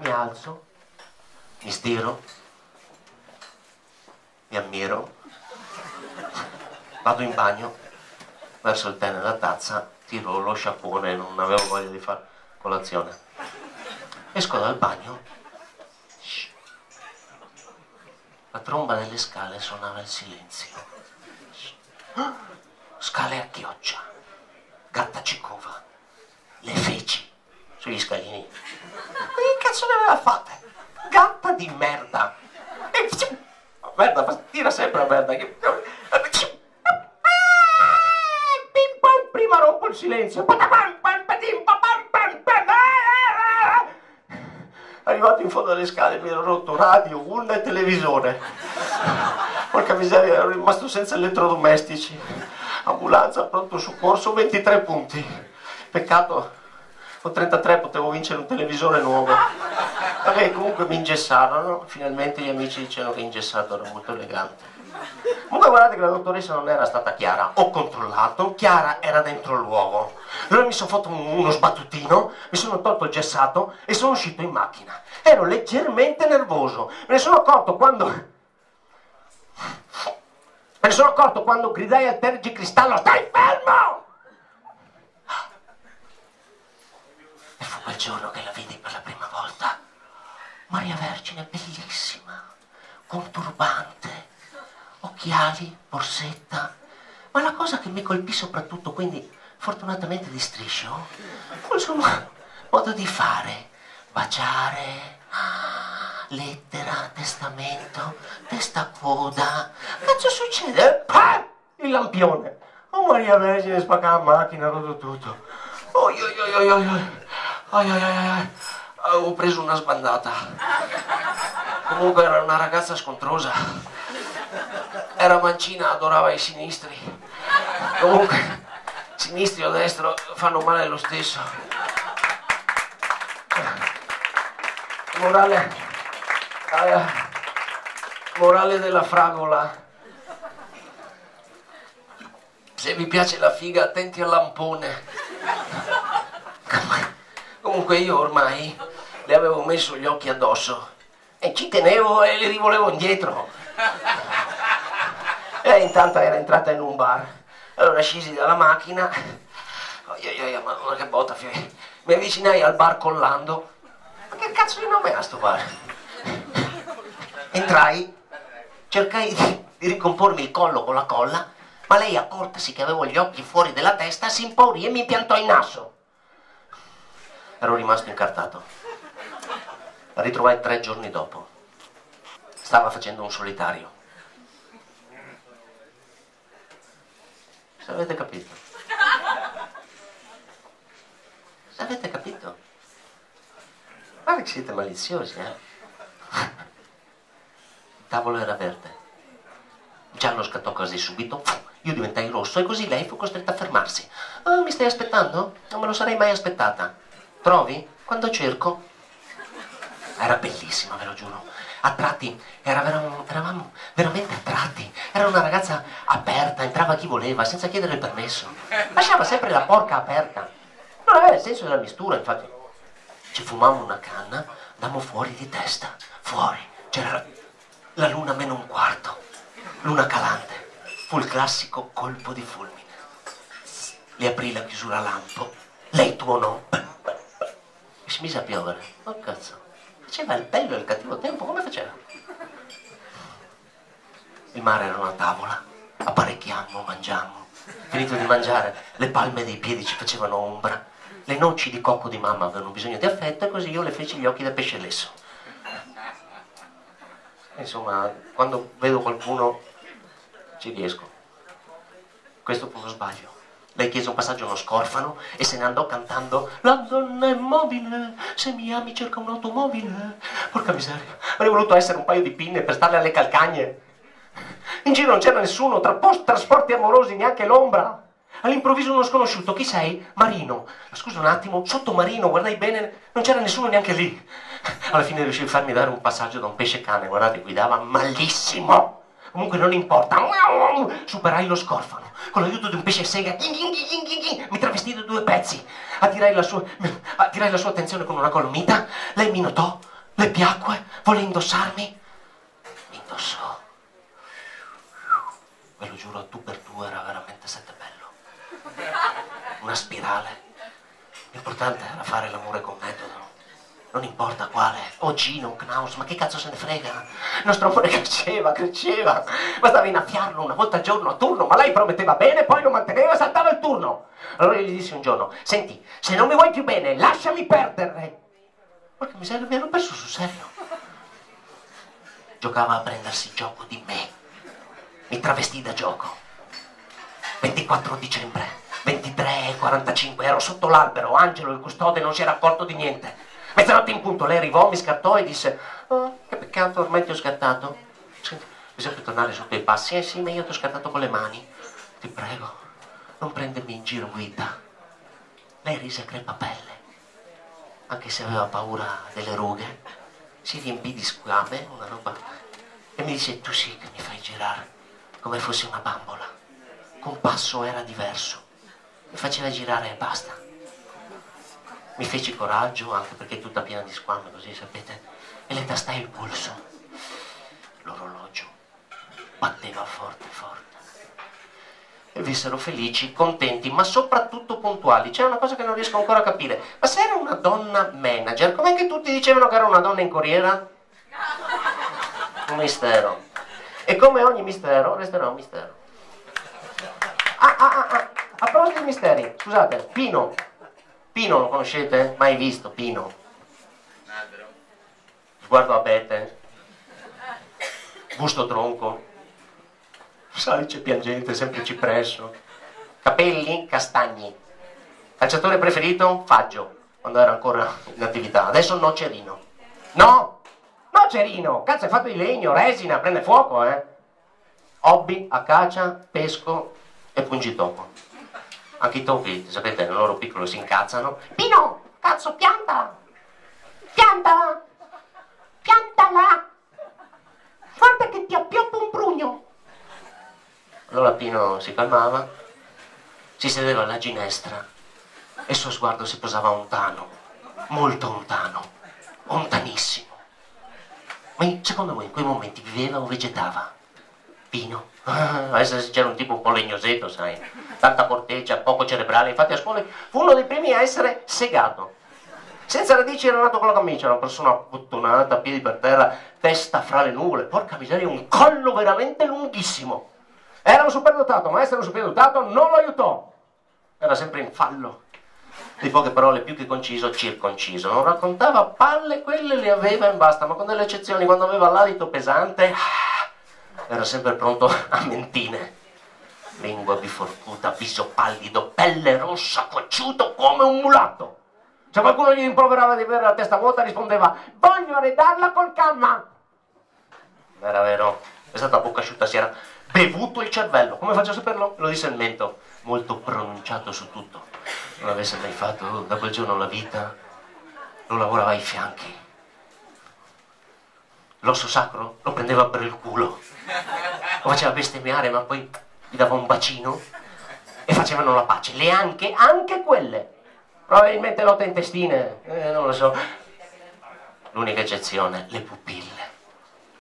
mi alzo, mi stiro, mi ammiro, vado in bagno, verso il tè nella tazza, tiro lo sciacquone, non avevo voglia di fare colazione. Esco dal bagno, la tromba delle scale suonava il silenzio. Scale a chioccia, gatta cicova, le feci sugli scalini. Ma che cazzo ne aveva fatte? Gatta di merda. Merda, tira sempre la merda. Prima rompo il silenzio. Arrivato in fondo alle scale mi ero rotto radio, urna e televisore. Porca miseria, ero rimasto senza elettrodomestici. Ambulanza, pronto soccorso, 23 punti. Peccato, con 33 potevo vincere un televisore nuovo. Vabbè, comunque mi ingessarono. Finalmente gli amici dicevano che ingessato era molto elegante. Comunque guardate che la dottoressa non era stata chiara. Ho controllato, Chiara era dentro l'uovo. Allora mi sono fatto uno sbattutino, mi sono tolto il gessato e sono uscito in macchina. Ero leggermente nervoso. Me ne sono accorto quando gridai al tergicristallo: stai fermo! E fu quel giorno che la vidi per la prima volta. Maria Vergine, bellissima, con turbante, occhiali, borsetta. Ma la cosa che mi colpì soprattutto, quindi fortunatamente di striscio, fu il suo modo di fare. Baciare, lettera, testamento, testa coda. Cazzo succede? Il lampione. Oh, Maria Vergine, spacca la macchina, rotto tutto. Oi, oi, oi, oi, oi. Ai, ai, ai, ai. Avevo preso una sbandata. Comunque era una ragazza scontrosa. Era mancina, adorava i sinistri. Comunque, sinistri o destro fanno male lo stesso. Morale della fragola: se vi piace la figa, attenti al lampone. Comunque io ormai le avevo messo gli occhi addosso e ci tenevo e li rivolevo indietro. Lei intanto era entrata in un bar. Allora scesi dalla macchina. Madonna che botta, mi avvicinai al bar collando. Ma che cazzo di nome ha sto bar? Entrai, cercai di ricompormi il collo con la colla, ma lei, accortasi che avevo gli occhi fuori della testa, si impaurì e mi piantò in naso. Ero rimasto incartato. La ritrovai 3 giorni dopo. Stava facendo un solitario. Se avete capito? Se avete capito? Guarda che siete maliziosi, eh? Il tavolo era verde. Il giallo scattò quasi subito. Io diventai rosso e così lei fu costretta a fermarsi. Oh, mi stai aspettando? Non me lo sarei mai aspettata. Trovi? Quando cerco. Era bellissima, ve lo giuro. A tratti, eravamo veramente attratti. Era una ragazza aperta, entrava chi voleva, senza chiedere il permesso. Lasciava sempre la porca aperta. Non aveva il senso della mistura, infatti. Ci fumammo una canna, andammo fuori di testa. Fuori. C'era la luna meno un quarto. Luna calante. Fu il classico colpo di fulmine. Le aprì la chiusura a lampo. Lei tuonò. E si mise a piovere. Oh cazzo. Faceva il bello e il cattivo tempo, come faceva? Il mare era una tavola, apparecchiammo, mangiammo. Finito di mangiare, le palme dei piedi ci facevano ombra. Le noci di cocco di mamma avevano bisogno di affetto e così io le feci gli occhi da pesce lesso. Insomma, quando vedo qualcuno ci riesco. Questo fu uno sbaglio. Lei chiese un passaggio a uno scorfano e se ne andò cantando: la donna è mobile, se mi ami cerca un'automobile. Porca miseria, avrei voluto essere un paio di pinne per starle alle calcagne. In giro non c'era nessuno, trasporti amorosi, neanche l'ombra. All'improvviso uno sconosciuto: chi sei? Marino. Scusa un attimo, sottomarino, guardai bene, non c'era nessuno neanche lì. Alla fine riuscì a farmi dare un passaggio da un pesce cane, guardate, guidava malissimo. Comunque non importa. Superai lo scorfano. Con l'aiuto di un pesce sega mi travestii da 2 pezzi. Attirai la sua attenzione con una colomita. Lei mi notò, Le piacque, volle indossarmi, mi indossò. Ve lo giuro, tu per tu era veramente sette bello. Una spirale. L'importante era fare l'amore con metodo. Non importa quale, o Gino, Knaus, ma che cazzo se ne frega? Il nostro amore cresceva, cresceva. Bastava innaffiarlo una volta al giorno a turno, ma lei prometteva bene, poi lo manteneva e saltava il turno. Allora io gli dissi un giorno: senti, se non mi vuoi più bene, lasciami perdere. Porca miseria, mi hanno perso sul serio. Giocava a prendersi gioco di me. Mi travestì da gioco. 24 dicembre, 23:45, ero sotto l'albero, Angelo, il custode, non si era accorto di niente. Mezzanotte in punto, lei arrivò, mi scattò e disse: oh, che peccato, ormai ti ho scattato. Senti, bisogna tornare su quei passi. Sì, ma io ti ho scattato con le mani. Ti prego, non prendermi in giro, guida. Lei rise a crepapelle, anche se aveva paura delle rughe. Si riempì di squame, una roba, e mi disse: tu sì che mi fai girare come fossi una bambola. Con passo era diverso, mi faceva girare e basta. Mi feci coraggio, anche perché tutta piena di squame, così sapete, e le tastai il polso. L'orologio batteva forte forte. E vissero felici, contenti, ma soprattutto puntuali. C'è una cosa che non riesco ancora a capire. Ma se era una donna manager, com'è che tutti dicevano che era una donna in corriera? Un mistero. E come ogni mistero, resterà un mistero. A proposito di misteri, scusate, Pino. Pino lo conoscete? Mai visto Pino? Sguardo abete, gusto tronco, salice piangente, sempre cipresso, capelli castagni. Calciatore preferito? Faggio, quando era ancora in attività. Adesso Nocerino. No! Nocerino! Cazzo, è fatto di legno, resina, prende fuoco, eh? Hobby, a caccia, pesco e pungitopo. Anche i topi, sapete, nel loro piccolo si incazzano. Pino, cazzo, piantala! Piantala! Piantala! Guarda che ti appioppo un prugno! Allora Pino si calmava, si sedeva alla ginestra e il suo sguardo si posava lontano, molto lontano, lontanissimo. Ma secondo voi in quei momenti viveva o vegetava? Pino? Adesso c'era un tipo un po' legnosetto, sai, tanta corteccia, poco cerebrale, infatti a scuola fu uno dei primi a essere segato. Senza radici era nato con la camicia, una persona bottonata, piedi per terra, testa fra le nuvole, porca miseria, un collo veramente lunghissimo. Era un superdotato, ma essere un superdotato non lo aiutò. Era sempre in fallo. Di poche parole, più che conciso, circonciso. Non raccontava palle, quelle le aveva e basta, ma con delle eccezioni, quando aveva l'alito pesante, era sempre pronto a mentine. Lingua biforcuta, viso pallido, pelle rossa, cocciuto come un mulatto. Se qualcuno gli rimproverava di avere la testa vuota, rispondeva: voglio arredarla col camma. Era vero, è stata a bocca asciutta, si era bevuto il cervello. Come faccio a saperlo? Lo disse il mento, molto pronunciato su tutto. Non avesse mai fatto da quel giorno la vita, lo lavorava ai fianchi. L'osso sacro lo prendeva per il culo, lo faceva bestemmiare, ma poi gli dava un bacino e facevano la pace. Le anche quelle. Probabilmente lotte intestine, non lo so. L'unica eccezione, le pupille.